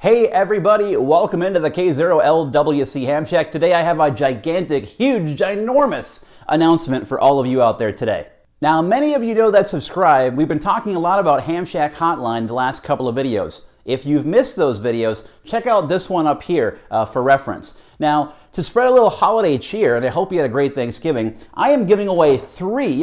Hey everybody, welcome into the K0LWC Hamshack. Today I have a gigantic, huge, ginormous announcement for all of you out there today. Now, many of you know that subscribe. We've been talking a lot about Hamshack Hotline the last couple of videos. If you've missed those videos, check out this one up here for reference. Now, to spread a little holiday cheer, and I hope you had a great Thanksgiving, I am giving away three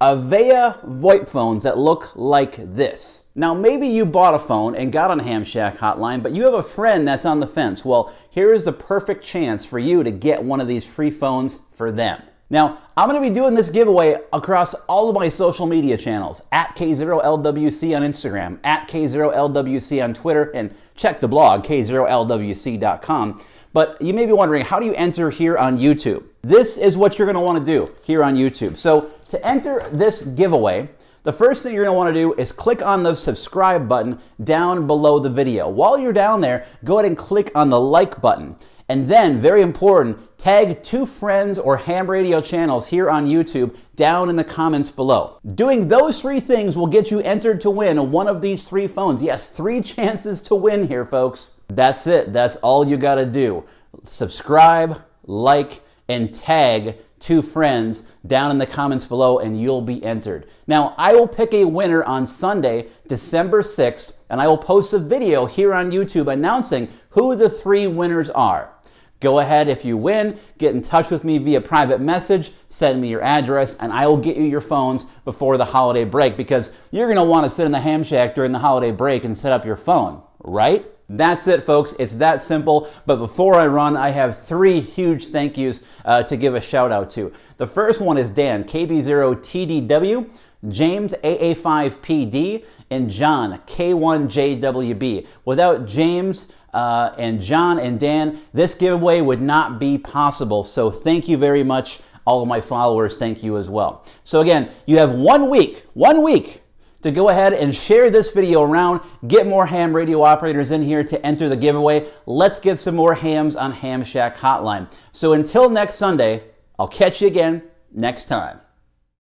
Avaya VoIP phones that look like this. Now, maybe you bought a phone and got on Hamshack Hotline, but you have a friend that's on the fence. Well, here is the perfect chance for you to get one of these free phones for them. Now, I'm going to be doing this giveaway across all of my social media channels, at K0LWC on Instagram, at K0LWC on Twitter, and check the blog, K0LWC.com. But you may be wondering, how do you enter here on YouTube? This is what you're going to want to do here on YouTube. So to enter this giveaway, the first thing you're going to want to do is click on the subscribe button down below the video. While you're down there, go ahead and click on the like button. And then, very important, tag 2 friends or ham radio channels here on YouTube down in the comments below. Doing those 3 things will get you entered to win one of these 3 phones. Yes, 3 chances to win here, folks. That's it. That's all you got to do. Subscribe, like, and tag 2 friends down in the comments below and you'll be entered. Now, I will pick a winner on Sunday, December 6th, and I will post a video here on YouTube announcing who the 3 winners are. Go ahead, if you win, get in touch with me via private message, send me your address, and I will get you your phones before the holiday break, because you're going to want to sit in the ham shack during the holiday break and set up your phone, right? That's it, folks. It's that simple. But before I run, I have 3 huge thank yous to give a shout out to. The first one is Dan, KB0TDW, James, AA5PD, and John, K1JWB. Without James and John and Dan, this giveaway would not be possible. So thank you very much. All of my followers, thank you as well. So again, you have 1 week to go ahead and share this video around, get more ham radio operators in here to enter the giveaway. Let's get some more hams on Hamshack Hotline. So until next Sunday, I'll catch you again next time.